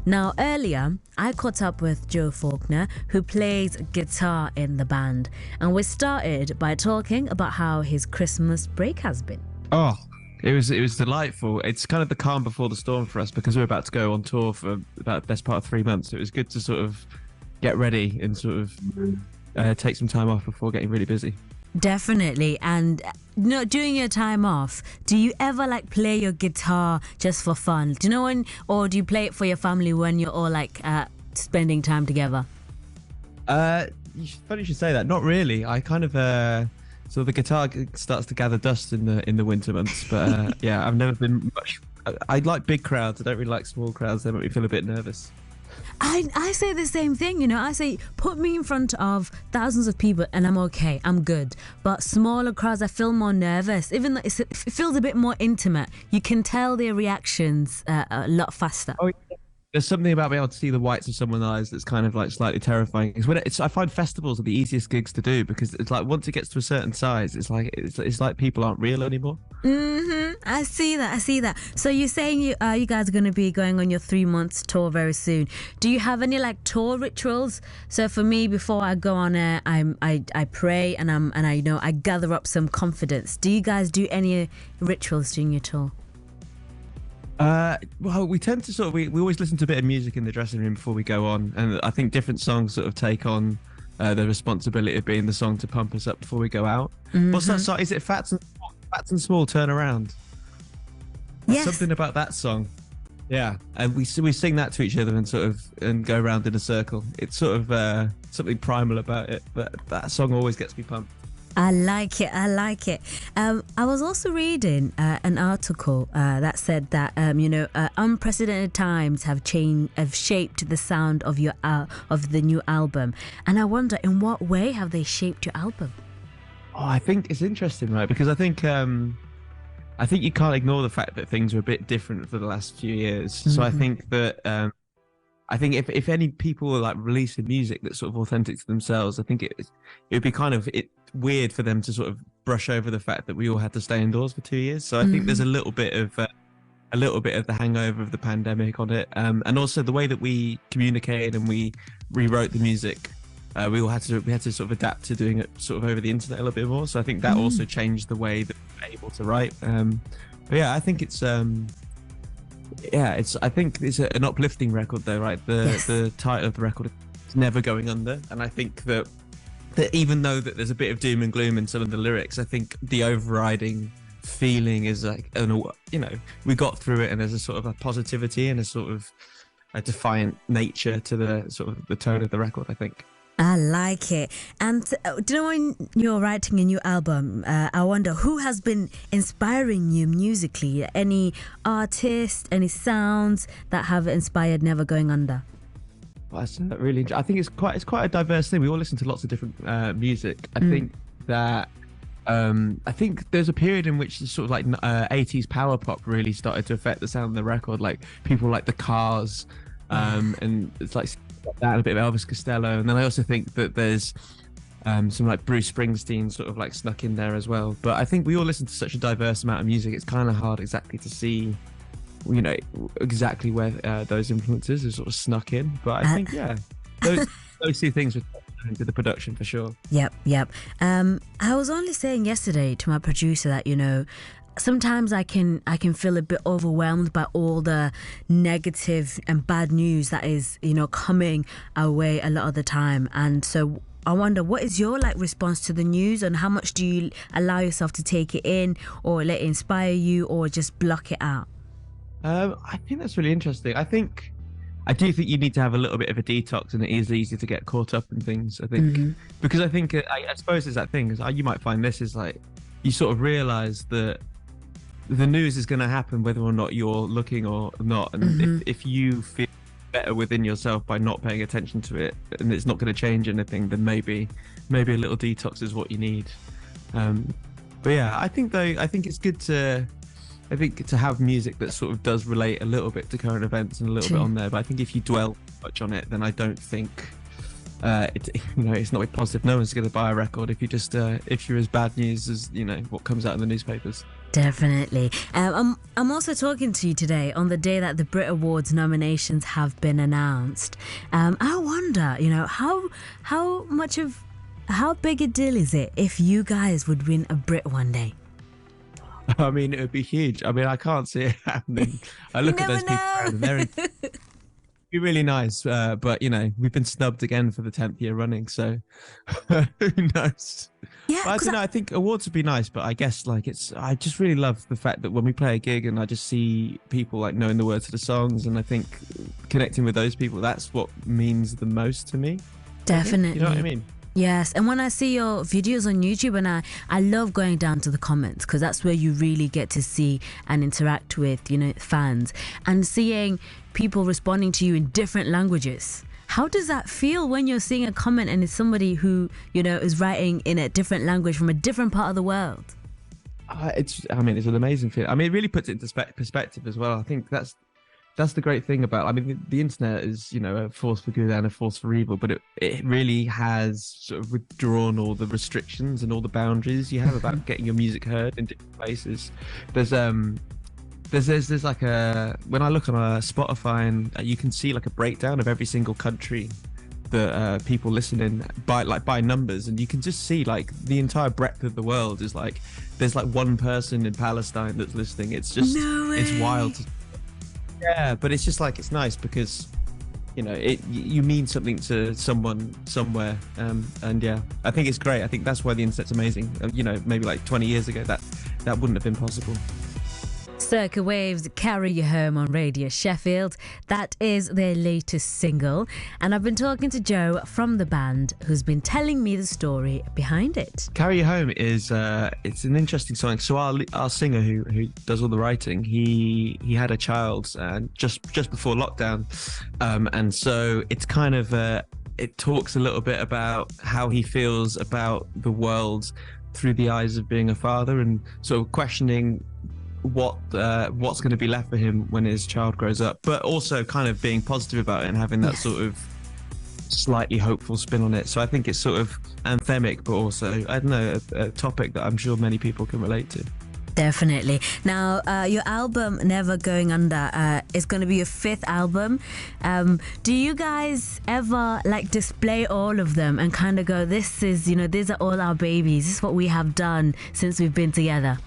Now, earlier, I caught up with Joe Faulkner, who plays guitar in the band, and we started by talking about how his Christmas break has been. Oh, it was delightful. It's kind of the calm before the storm for us because we're about to go on tour for about the best part of 3 months. So it was good to sort of get ready and sort of take some time off before getting really busy. Definitely. And during your time off, do you ever like play your guitar just for fun? Do you know when, or do you play it for your family when you're all like spending time together? Funny you should say that. Not really. I kind of so the guitar starts to gather dust in the winter months. But yeah, I've never been much. I like big crowds. I don't really like small crowds. They make me feel a bit nervous. I say the same thing, I say put me in front of thousands of people and I'm okay, I'm good. But smaller crowds, I feel more nervous. Even though it feels a bit more intimate, you can tell their reactions a lot faster. Oh, yeah. There's something about being able to see the whites of someone's eyes that's kind of like slightly terrifying. I find festivals are the easiest gigs to do because it's like once it gets to a certain size, it's like people aren't real anymore. I see that. So you're saying you guys are going to be going on your 3 months tour very soon. Do you have any like tour rituals? So for me, before I go on air, I pray and I gather up some confidence. Do you guys do any rituals during your tour? Well, we tend to we always listen to a bit of music in the dressing room before we go on, and I think different songs sort of take on the responsibility of being the song to pump us up before we go out. What's that song? Is it Fats and Small Turn Around? Yes. Something about that song. Yeah, and we sing that to each other and go around in a circle. It's sort of something primal about it, but that song always gets me pumped. I like it. I was also reading an article that said that unprecedented times have shaped the sound of of the new album, and I wonder in what way have they shaped your album? Oh, I think it's interesting, right? Because I think you can't ignore the fact that things were a bit different for the last few years. So I think that if any people are like releasing music that's sort of authentic to themselves, I think it would be kind of weird for them to sort of brush over the fact that we all had to stay indoors for 2 years. So I think there's a little bit of the hangover of the pandemic on it, and also the way that we communicated and we rewrote the music. We had to sort of adapt to doing it sort of over the internet a little bit more. So I think that also changed the way that we were able to write. But yeah, I think it's an uplifting record though, right? The title of the record is Never Going Under, and I think that even though that there's a bit of doom and gloom in some of the lyrics, I think the overriding feeling is like, we got through it, and there's a sort of a positivity and a sort of a defiant nature to the sort of the tone of the record, I think. I like it. And do you know, when you're writing a new album, I wonder who has been inspiring you musically? Any artists, any sounds that have inspired Never Going Under? Well, that's really interesting. I think it's quite a diverse thing. We all listen to lots of different music. I think that I think there's a period in which the sort of like 80s power pop really started to affect the sound of the record. Like people like the Cars, and it's like that, a bit of Elvis Costello. And then I also think that there's some like Bruce Springsteen sort of like snuck in there as well. But I think we all listen to such a diverse amount of music. It's kind of hard exactly to see exactly where those influences are sort of snuck in, but I think those two things were into the production for sure. Yep. I was only saying yesterday to my producer that sometimes I can feel a bit overwhelmed by all the negative and bad news that is coming our way a lot of the time, and so I wonder, what is your response to the news, and how much do you allow yourself to take it in, or let it inspire you, or just block it out? I think that's really interesting. I do think you need to have a little bit of a detox, and it is easy to get caught up in things, I think. Because I think, I suppose it's that thing, is you might find this is like, you sort of realise that the news is going to happen whether or not you're looking or not. And if you feel better within yourself by not paying attention to it, and it's not going to change anything, then maybe a little detox is what you need. But yeah, I think it's good to have music that sort of does relate a little bit to current events and a little bit on there. But I think if you dwell much on it, then I don't think it's not positive. No one's going to buy a record if if you're as bad news as what comes out in the newspapers. Definitely. I'm also talking to you today on the day that the Brit Awards nominations have been announced. I wonder, how big a deal is it if you guys would win a Brit one day? I mean, it would be huge. I mean, I can't see it happening. I look at those people around and it'd be really nice. But, we've been snubbed again for the 10th year running. So who knows? Yeah, I don't know. I think awards would be nice, but I guess I just really love the fact that when we play a gig and I just see people knowing the words of the songs, and I think connecting with those people, that's what means the most to me. Definitely. You know what I mean? Yes, and when I see your videos on YouTube, and I love going down to the comments, because that's where you really get to see and interact with, fans, and seeing people responding to you in different languages. How does that feel when you're seeing a comment and it's somebody who, is writing in a different language from a different part of the world? It's an amazing feeling. I mean, it really puts it into perspective as well. I think that's the great thing about, the internet is, a force for good and a force for evil, but it really has sort of withdrawn all the restrictions and all the boundaries you have about getting your music heard in different places. There's like when I look on Spotify, and you can see like a breakdown of every single country that people listen in by numbers, and you can just see like the entire breadth of the world is like there's like one person in Palestine that's listening. It's just it's wild. Yeah, but it's just like, it's nice because you mean something to someone somewhere, and yeah, I think it's great. I think that's why the internet's amazing. Maybe like 20 years ago that wouldn't have been possible. Circa Waves, Carry You Home on Radio Sheffield. That is their latest single. And I've been talking to Joe from the band, who's been telling me the story behind it. Carry You Home is it's an interesting song. So our singer who does all the writing, he had a child just before lockdown, and so it's kind of it talks a little bit about how he feels about the world through the eyes of being a father, and sort of questioning what's going to be left for him when his child grows up, but also kind of being positive about it and having that sort of slightly hopeful spin on it. So I think it's sort of anthemic, but also, I don't know, a topic that I'm sure many people can relate to. Definitely. Now, your album Never Going Under is going to be your 5th album. Do you guys ever display all of them and kind of go, this is, these are all our babies, this is what we have done since we've been together?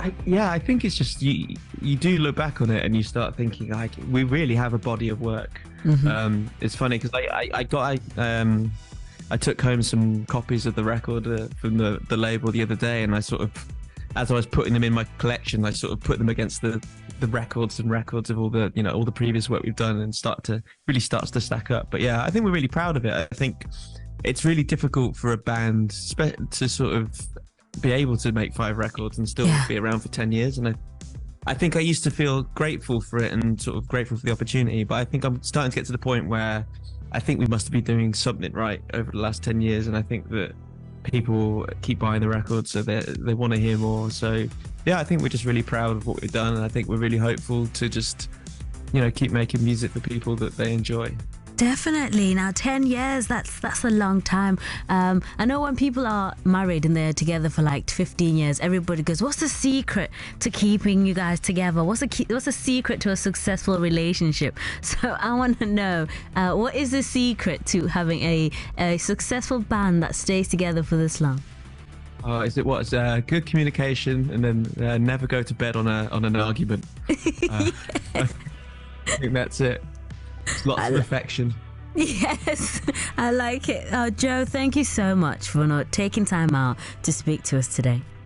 I think it's just you do look back on it and you start thinking we really have a body of work. Mm-hmm. It's funny because I took home some copies of the record from the label the other day, and I sort of, as I was putting them in my collection, I sort of put them against the records of all the all the previous work we've done, and starts to stack up. But yeah, I think we're really proud of it. I think it's really difficult for a band to sort of be able to make 5 records and still be around for 10 years. And I think I used to feel grateful for it and sort of grateful for the opportunity, but I think I'm starting to get to the point where I think we must be doing something right over the last 10 years. And I think that people keep buying the records, so they want to hear more. So yeah, I think we're just really proud of what we've done. And I think we're really hopeful to just, keep making music for people that they enjoy. Definitely. Now, 10 years, that's a long time. I know when people are married and they're together for 15 years, everybody goes, what's the secret to keeping you guys together? What's the secret to a successful relationship? So I want to know, what is the secret to having a successful band that stays together for this long? Is it what? It's good communication, and then never go to bed on an argument. I think that's it. Lots of affection. Yes, I like it. Joe, thank you so much for taking time out to speak to us today.